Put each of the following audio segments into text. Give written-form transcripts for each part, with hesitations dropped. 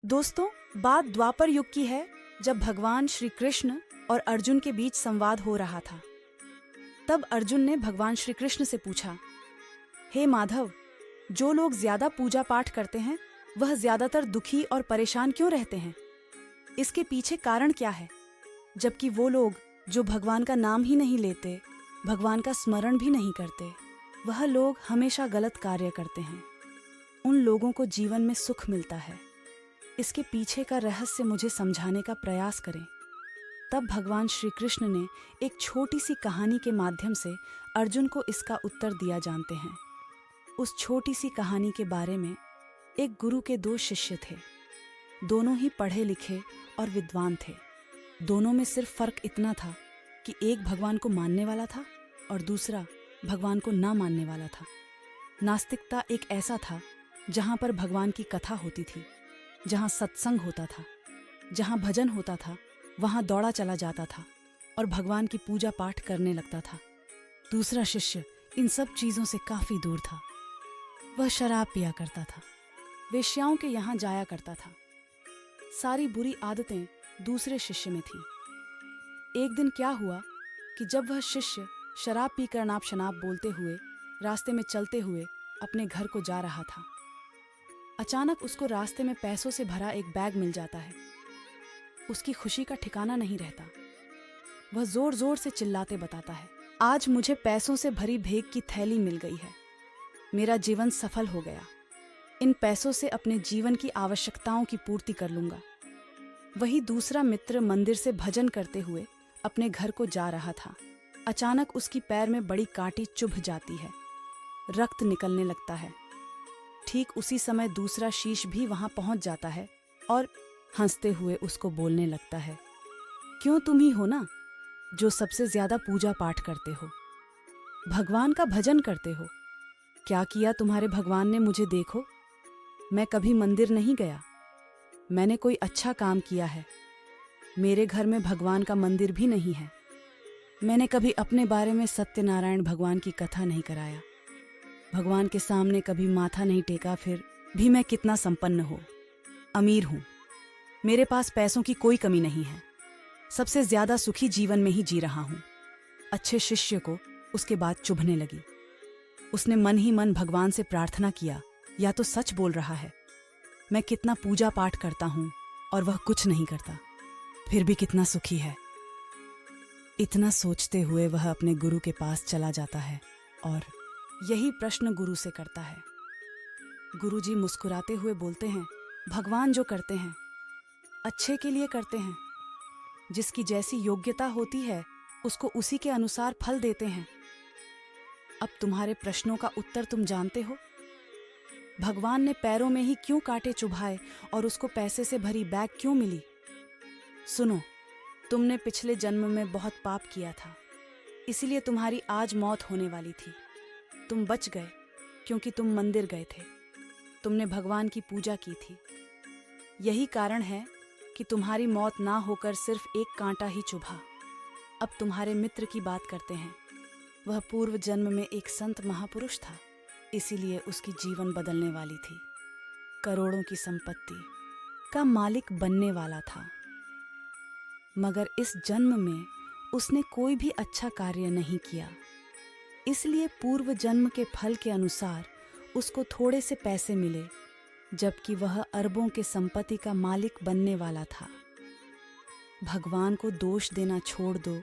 दोस्तों, बात द्वापर युग की है, जब भगवान श्री कृष्ण और अर्जुन के बीच संवाद हो रहा था। तब अर्जुन ने भगवान श्री कृष्ण से पूछा, हे माधव, जो लोग ज्यादा पूजा पाठ करते हैं वह ज्यादातर दुखी और परेशान क्यों रहते हैं? इसके पीछे कारण क्या है? जबकि वो लोग जो भगवान का नाम ही नहीं लेते, भगवान का स्मरण भी नहीं करते, वह लोग हमेशा गलत कार्य करते हैं। उन लोगों को जीवन में सुख मिलता है। इसके पीछे का रहस्य मुझे समझाने का प्रयास करें। तब भगवान श्री कृष्ण ने एक छोटी सी कहानी के माध्यम से अर्जुन को इसका उत्तर दिया। जानते हैं, उस छोटी सी कहानी के बारे में। एक गुरु के दो शिष्य थे। दोनों ही पढ़े लिखे और विद्वान थे। दोनों में सिर्फ फर्क इतना था कि एक भगवान को मानने वाला था और दूसरा भगवान को ना मानने वाला था। नास्तिकता एक ऐसा था जहां पर भगवान की कथा होती थी, जहां सत्संग होता था, जहां भजन होता था, वहां दौड़ा चला जाता था और भगवान की पूजा पाठ करने लगता था। दूसरा शिष्य इन सब चीजों से काफी दूर था। वह शराब पिया करता था, वेश्याओं के यहाँ जाया करता था। सारी बुरी आदतें दूसरे शिष्य में थीं। एक दिन क्या हुआ कि जब वह शिष्य शराब पीकर नाप शनाप बोलते हुए रास्ते में चलते हुए अपने घर को जा रहा था, अचानक उसको रास्ते में पैसों से भरा एक बैग मिल जाता है। उसकी खुशी का ठिकाना नहीं रहता। वह जोर जोर से चिल्लाते बताता है, आज मुझे पैसों से भरी भेग की थैली मिल गई है। मेरा जीवन सफल हो गया। इन पैसों से अपने जीवन की आवश्यकताओं की पूर्ति कर लूंगा। वही दूसरा मित्र मंदिर से भजन करते हुए अपने घर को जा रहा था। अचानक उसकी पैर में बड़ी कांटी चुभ जाती है। रक्त निकलने लगता है। ठीक उसी समय दूसरा शीश भी वहां पहुंच जाता है और हंसते हुए उसको बोलने लगता है, क्यों तुम ही हो ना जो सबसे ज्यादा पूजा पाठ करते हो, भगवान का भजन करते हो। क्या किया तुम्हारे भगवान ने मुझे देखो। मैं कभी मंदिर नहीं गया। मैंने कोई अच्छा काम किया है। मेरे घर में भगवान का मंदिर भी नहीं है। मैंने कभी अपने बारे में सत्यनारायण भगवान की कथा नहीं कराया। भगवान के सामने कभी माथा नहीं टेका। फिर भी मैं कितना संपन्न हूँ, अमीर हूँ। मेरे पास पैसों की कोई कमी नहीं है। सबसे ज्यादा सुखी जीवन में ही जी रहा हूँ। अच्छे शिष्य को उसके बाद चुभने लगी। उसने मन ही मन भगवान से प्रार्थना किया, या तो सच बोल रहा है। मैं कितना पूजा पाठ करता हूँ और वह कुछ नहीं करता, फिर भी कितना सुखी है। इतना सोचते हुए वह अपने गुरु के पास चला जाता है और यही प्रश्न गुरु से करता है। गुरुजी मुस्कुराते हुए बोलते हैं, भगवान जो करते हैं अच्छे के लिए करते हैं। जिसकी जैसी योग्यता होती है उसको उसी के अनुसार फल देते हैं। अब तुम्हारे प्रश्नों का उत्तर तुम जानते हो। भगवान ने पैरों में ही क्यों कांटे चुभाए और उसको पैसे से भरी बैग क्यों मिली? सुनो, तुमने पिछले जन्म में बहुत पाप किया था, इसीलिए तुम्हारी आज मौत होने वाली थी। तुम बच गए क्योंकि तुम मंदिर गए थे। तुमने भगवान की पूजा की थी। यही कारण है कि तुम्हारी मौत ना होकर सिर्फ एक कांटा ही चुभा। अब तुम्हारे मित्र की बात करते हैं। वह पूर्व जन्म में एक संत महापुरुष था, इसीलिए उसकी जीवन बदलने वाली थी। करोड़ों की संपत्ति का मालिक बनने वाला था, मगर इस जन्म में उसने कोई भी अच्छा कार्य नहीं किया। इसलिए पूर्व जन्म के फल के अनुसार उसको थोड़े से पैसे मिले, जबकि वह अरबों के संपत्ति का मालिक बनने वाला था। भगवान को दोष देना छोड़ दो।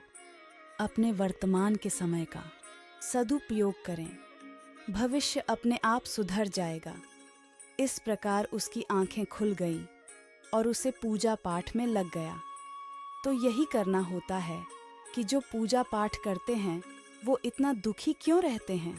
अपने वर्तमान के समय का सदुपयोग करें। भविष्य अपने आप सुधर जाएगा। इस प्रकार उसकी आंखें खुल गईं और उसे पूजा पाठ में लग गया। तो यही करना होता है कि जो पूजा पाठ करते हैं वो इतना दुखी क्यों रहते हैं।